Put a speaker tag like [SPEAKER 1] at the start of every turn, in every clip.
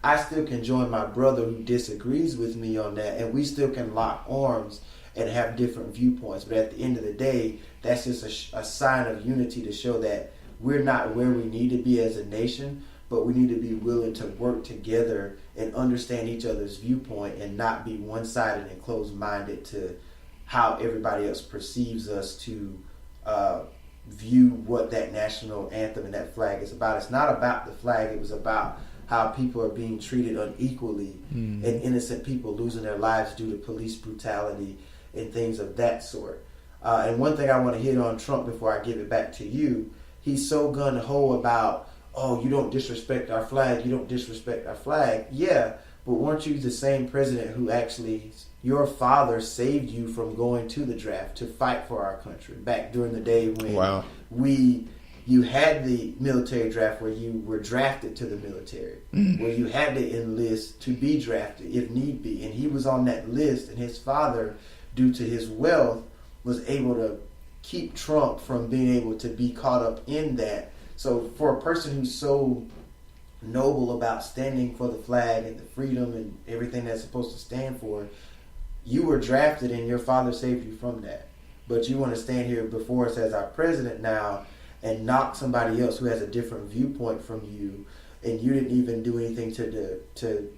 [SPEAKER 1] I still can join my brother who disagrees with me on that, and we still can lock arms and have different viewpoints. But at the end of the day, that's just a sign of unity to show that we're not where we need to be as a nation, but we need to be willing to work together and understand each other's viewpoint and not be one-sided and closed-minded to how everybody else perceives us to view what that national anthem and that flag is about. It's not about the flag. It was about how people are being treated unequally and innocent people losing their lives due to police brutality and things of that sort. And one thing I want to hit on Trump before I give it back to you, he's so gung-ho about, oh, you don't disrespect our flag, you don't disrespect our flag. Yeah, but weren't you the same president who actually, your father saved you from going to the draft to fight for our country back during the day when you had the military draft where you were drafted to the military, where you had to enlist to be drafted if need be. And he was on that list, and his father, due to his wealth, was able to keep Trump from being able to be caught up in that. So for a person who's so noble about standing for the flag and the freedom and everything that's supposed to stand for, you were drafted and your father saved you from that. But you want to stand here before us as our president now and knock somebody else who has a different viewpoint from you, and you didn't even do anything to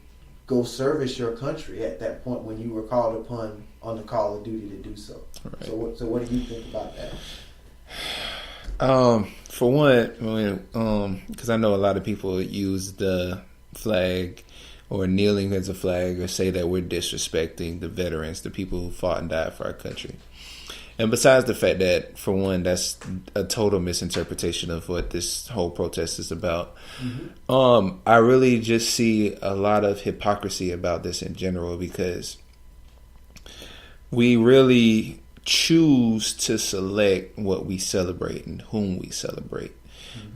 [SPEAKER 1] go service your country at that point when you were called upon on the call of duty to do so. Right. So what do you think about that?
[SPEAKER 2] For one, because I know a lot of people use the flag or kneeling as a flag or say that we're disrespecting the veterans, the people who fought and died for our country. And besides the fact that, for one, that's a total misinterpretation of what this whole protest is about, I really just see a lot of hypocrisy about this in general, because we really choose to select what we celebrate and whom we celebrate.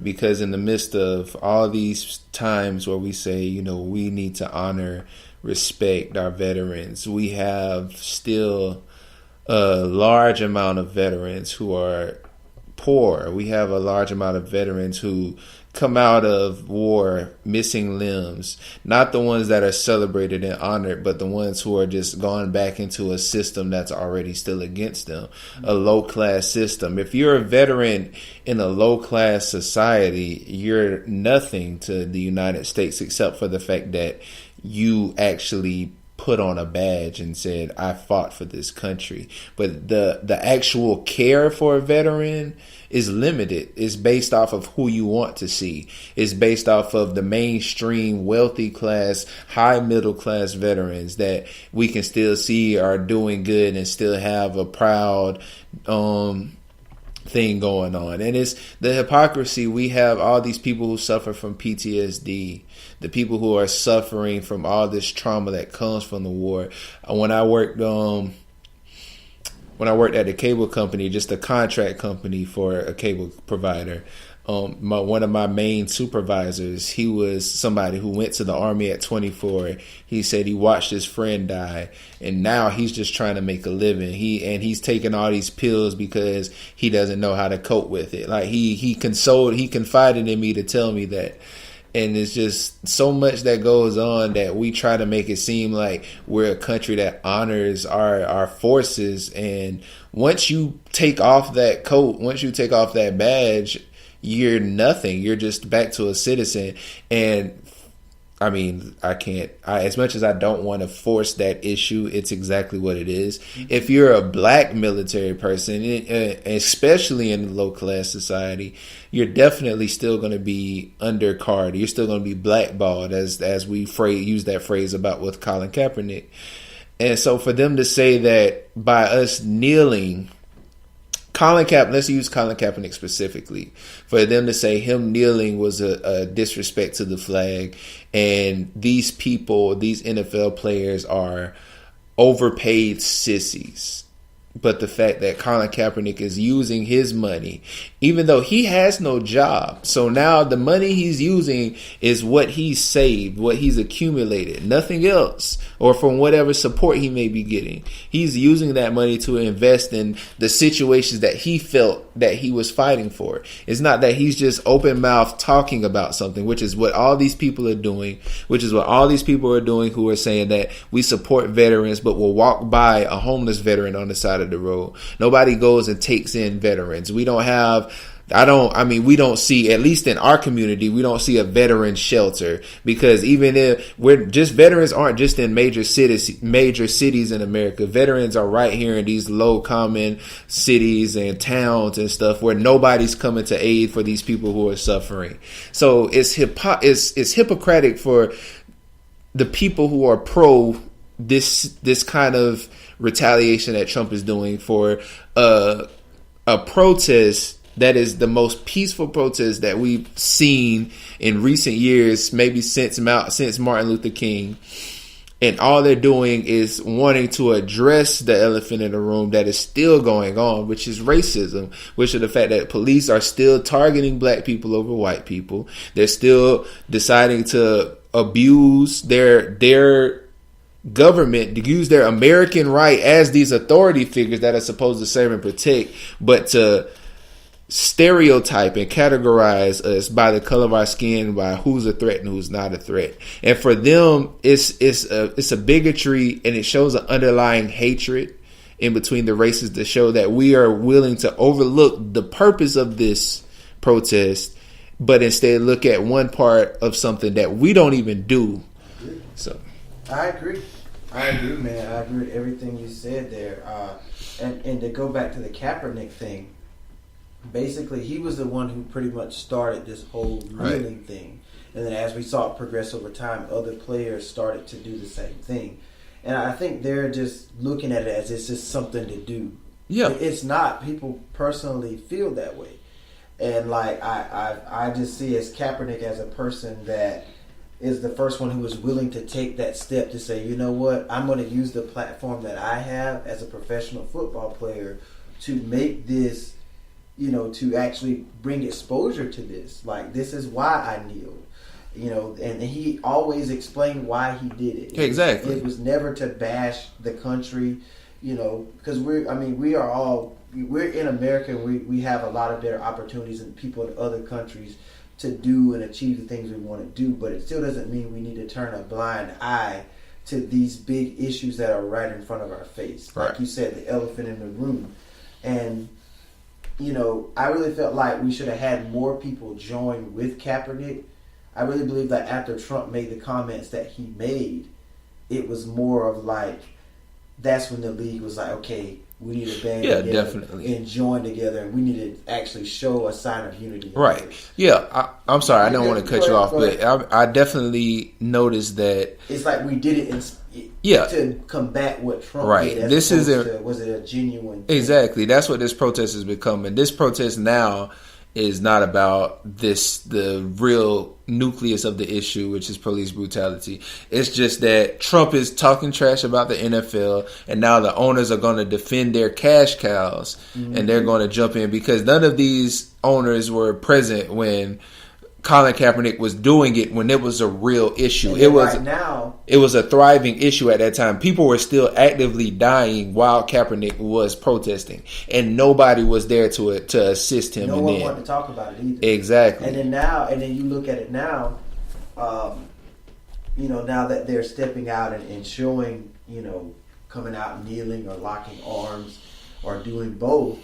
[SPEAKER 2] Because in the midst of all these times where we say, you know, we need to honor, respect our veterans, we have still a large amount of veterans who are poor. We have a large amount of veterans who come out of war missing limbs, not the ones that are celebrated and honored, but the ones who are just gone back into a system that's already still against them, a low-class system. If you're a veteran in a low-class society, you're nothing to the United States except for the fact that you actually put on a badge and said, I fought for this country. But the actual care for a veteran is limited. It's based off of who you want to see. It's based off of the mainstream wealthy class, high middle class veterans that we can still see are doing good and still have a proud thing going on. And it's the hypocrisy. We have all these people who suffer from PTSD, the people who are suffering from all this trauma that comes from the war. When I worked at a cable company, just a contract company for a cable provider, one of my main supervisors, he was somebody who went to the Army at 24. He said he watched his friend die, and now he's just trying to make a living. He's taking all these pills because he doesn't know how to cope with it. Like he confided in me to tell me that. And it's just so much that goes on that we try to make it seem like we're a country that honors our forces. And once you take off that coat, once you take off that badge, you're nothing. You're just back to a citizen. And I mean, as much as I don't want to force that issue, it's exactly what it is. If you're a black military person, especially in a low class society, you're definitely still going to be undercarded. You're still going to be blackballed, as we use that phrase about with Colin Kaepernick. And so for them to say that by us kneeling, let's use Colin Kaepernick specifically. For them to say him kneeling was a disrespect to the flag, and these people, these NFL players, are overpaid sissies. but the fact that Colin Kaepernick is using his money, even though he has no job. So now the money he's using is what he's saved, what he's accumulated, nothing else, or from whatever support he may be getting. He's using that money to invest in the situations that he felt that he was fighting for. It's not that he's just open mouth talking about something, which is what all these people are doing, who are saying that we support veterans, but will walk by a homeless veteran on the side of the road. Nobody goes and takes in veterans. We don't see, at least in our community, we don't see a veteran shelter, because even if veterans aren't just in major cities in America. Veterans are right here in these low common cities and towns and stuff where nobody's coming to aid for these people who are suffering. So it's hypocritical for the people who are pro this kind of retaliation that Trump is doing for a protest that is the most peaceful protest that we've seen in recent years, maybe since Martin Luther King. And all they're doing is wanting to address the elephant in the room that is still going on, which is racism, which is the fact that police are still targeting black people over white people. They're still deciding to abuse their government, to use their American right as these authority figures that are supposed to serve and protect, but to stereotype and categorize us by the color of our skin, by who's a threat and who's not a threat. And for them, it's a bigotry, and it shows an underlying hatred in between the races to show that we are willing to overlook the purpose of this protest, but instead look at one part of something that we don't even do. So
[SPEAKER 1] I agree, man. I agree with everything you said there. And to go back to the Kaepernick thing, basically, he was the one who pretty much started this whole kneeling thing. And then as we saw it progress over time, other players started to do the same thing. And I think they're just looking at it as it's just something to do. Yeah. It's not. People personally feel that way. And like I just see as Kaepernick as a person that is the first one who was willing to take that step to say, you know what, I'm going to use the platform that I have as a professional football player to make this, to actually bring exposure to this. Like, this is why I kneeled. And he always explained why he did it.
[SPEAKER 2] Exactly.
[SPEAKER 1] It was never to bash the country, because we're in America, and we have a lot of better opportunities than people in other countries to do and achieve the things we want to do. But it still doesn't mean we need to turn a blind eye to these big issues that are right in front of our face. Right. Like you said, the elephant in the room. And I really felt like we should have had more people join with Kaepernick. I really believe that after Trump made the comments that he made, it was more of like, that's when the league was like, okay, we need to band together
[SPEAKER 2] definitely, and
[SPEAKER 1] join together, and we need to actually show a sign of unity.
[SPEAKER 2] Right. Yeah, I'm sorry, I don't want to cut you off, but I definitely noticed that
[SPEAKER 1] it's like we did it to combat what Trump did.
[SPEAKER 2] Was
[SPEAKER 1] it a genuine thing?
[SPEAKER 2] Exactly. That's what this protest has become. And this protest now is not about the real nucleus of the issue, which is police brutality. It's just that Trump is talking trash about the NFL, and now the owners are going to defend their cash cows, and they're going to jump in, because none of these owners were present when Colin Kaepernick was doing it, when it was a real issue. It was a thriving issue at that time. People were still actively dying while Kaepernick was protesting, and nobody was there to assist him.
[SPEAKER 1] No one wanted to talk about it either.
[SPEAKER 2] Exactly.
[SPEAKER 1] And then you look at it now. Now that they're stepping out and showing, coming out and kneeling or locking arms or doing both,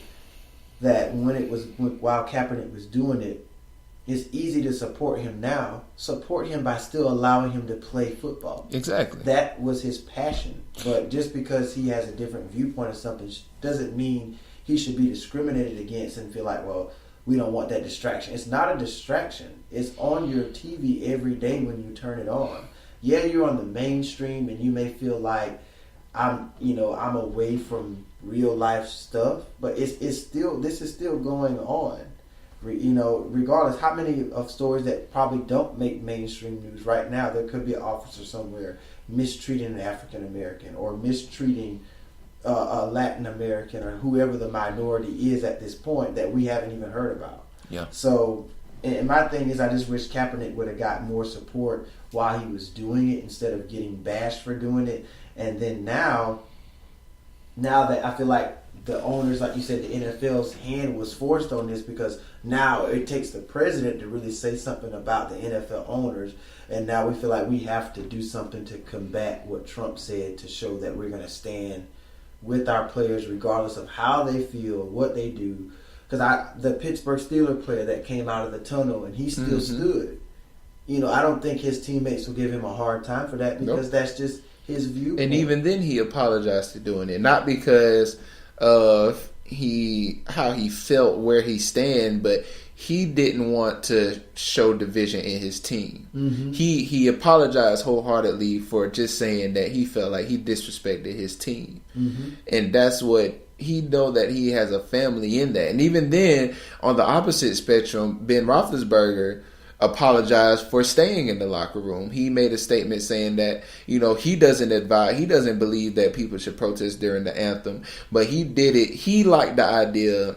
[SPEAKER 1] that while Kaepernick was doing it, it's easy to support him now. Support him by still allowing him to play football.
[SPEAKER 2] Exactly.
[SPEAKER 1] That was his passion. But just because he has a different viewpoint of something doesn't mean he should be discriminated against and feel like, well, we don't want that distraction. It's not a distraction. It's on your TV every day when you turn it on. Yeah, you're on the mainstream and you may feel like I'm away from real life stuff, but this is still going on. Regardless how many of stories that probably don't make mainstream news right now, there could be an officer somewhere mistreating an African American or mistreating a Latin American or whoever the minority is at this point that we haven't even heard about.
[SPEAKER 2] Yeah.
[SPEAKER 1] So, and my thing is, I just wish Kaepernick would have got more support while he was doing it instead of getting bashed for doing it. And then now that I feel like the owners, like you said, the NFL's hand was forced on this because now it takes the president to really say something about the NFL owners. And now we feel like we have to do something to combat what Trump said to show that we're going to stand with our players regardless of how they feel, what they do. Because the Pittsburgh Steelers player that came out of the tunnel and he still stood. You know, I don't think his teammates will give him a hard time for that because that's just his view.
[SPEAKER 2] And even then he apologized for doing it. Not because of how he felt where he stand, but he didn't want to show division in his team. Mm-hmm. He apologized wholeheartedly for just saying that he felt like he disrespected his team. Mm-hmm. And that's what he know, that he has a family in that. And even then, on the opposite spectrum, Ben Roethlisberger apologized for staying in the locker room. He made a statement saying that, you know, he doesn't believe that people should protest during the anthem, but he did it. He liked the idea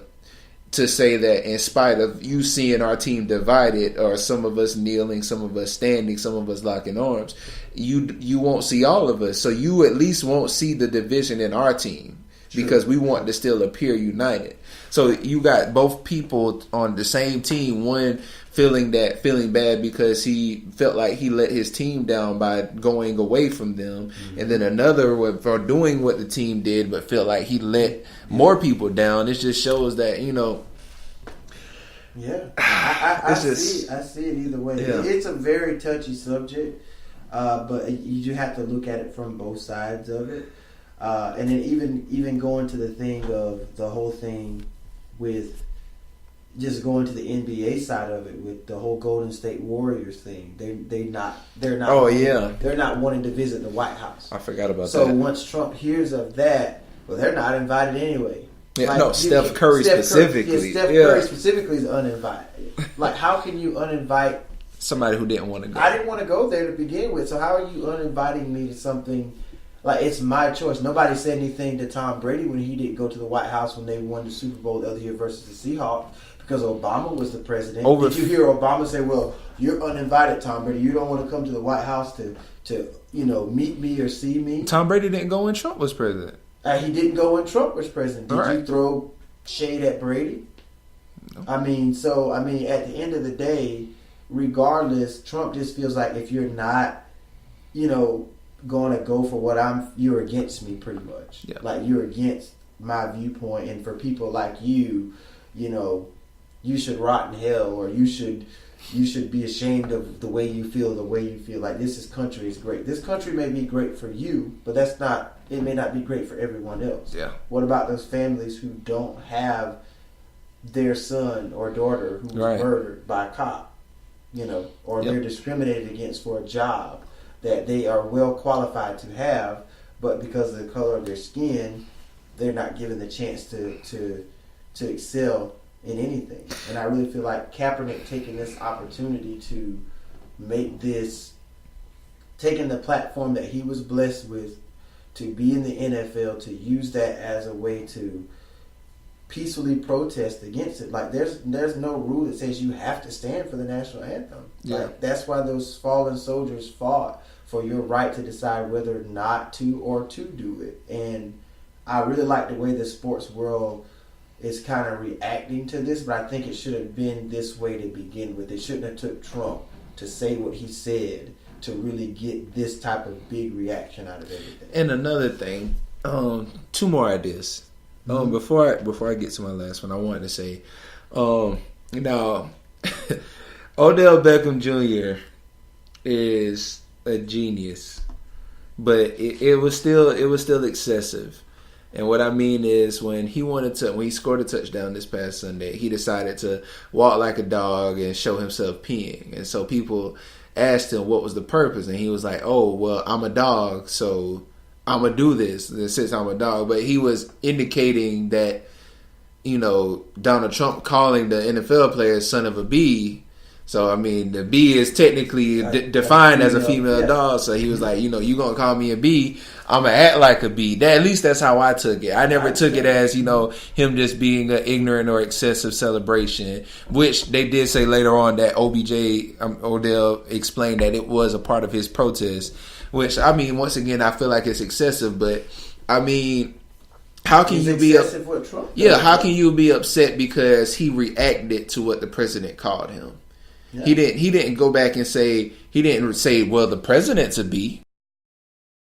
[SPEAKER 2] to say that in spite of you seeing our team divided, or some of us kneeling, some of us standing, some of us locking arms, you won't see all of us. So you at least won't see the division in our team. True. Because we want to still appear united. So you got both people on the same team, one feeling bad because he felt like he let his team down by going away from them, and then another for doing what the team did but felt like he let more people down. It just shows that, you know.
[SPEAKER 1] Yeah, I see it either way. Yeah. It's a very touchy subject, but you have to look at it from both sides of it. And then even going to the thing of the whole thing with just going to the NBA side of it with the whole Golden State Warriors thing. They're not.
[SPEAKER 2] Oh yeah.
[SPEAKER 1] They're not wanting to visit the White House.
[SPEAKER 2] I forgot about that.
[SPEAKER 1] So once Trump hears of that, well, they're not invited anyway.
[SPEAKER 2] Yeah, like, Steph Curry specifically.
[SPEAKER 1] Steph Curry specifically is uninvited. Like, how can you uninvite
[SPEAKER 2] somebody who didn't want to go?
[SPEAKER 1] I didn't want to go there to begin with. So how are you uninviting me to something? Like, it's my choice. Nobody said anything to Tom Brady when he didn't go to the White House when they won the Super Bowl the other year versus the Seahawks because Obama was the president. Did you hear Obama say, well, you're uninvited, Tom Brady. You don't want to come to the White House to meet me or see me?
[SPEAKER 2] Tom Brady didn't go when Trump was president.
[SPEAKER 1] He didn't go when Trump was president. Did you throw shade at Brady? No. I mean, at the end of the day, regardless, Trump just feels like if you're not, going to go for you're against me pretty much. Yeah. Like, you're against my viewpoint, and for people like you, you should rot in hell, or you should be ashamed of the way you feel. Like, this country is great. This country may be great for you, but it may not be great for everyone else. Yeah. What about those families who don't have their son or daughter who was murdered by a cop, or they're discriminated against for a job that they are well qualified to have, but because of the color of their skin, they're not given the chance to excel in anything. And I really feel like Kaepernick taking this opportunity to make this, taking the platform that he was blessed with to be in the NFL, to use that as a way to peacefully protest against it. Like, there's no rule that says you have to stand for the national anthem. Yeah. Like, that's why those fallen soldiers fought for your right to decide whether not to or to do it. And I really like the way the sports world is kind of reacting to this, but I think it should have been this way to begin with. It shouldn't have took Trump to say what he said to really get this type of big reaction out of everything.
[SPEAKER 2] And another thing, two more ideas. Before I get to my last one, I wanted to say, now, Odell Beckham Jr. is a genius, but it was still excessive. And what I mean is, when he scored a touchdown this past Sunday, he decided to walk like a dog and show himself peeing. And so people asked him what was the purpose, and he was like, "Oh, well, I'm a dog, so I'm gonna do this since I'm a dog." But he was indicating that, Donald Trump calling the NFL players "son of a b" So, I mean, the B is technically defined as a female dog. So he was like, you know, you going to call me a B, I'm going to act like a B. At least that's how I took it. I never took it as, you know, him just being an ignorant or excessive celebration, which they did say later on that Odell explained that it was a part of his protest, which, I mean, once again, I feel like it's excessive, but, I mean, how can you be
[SPEAKER 1] Trump?
[SPEAKER 2] Yeah, how can you be upset because he reacted to what the president called him? Yeah. He didn't go back and say, well, the president's a B.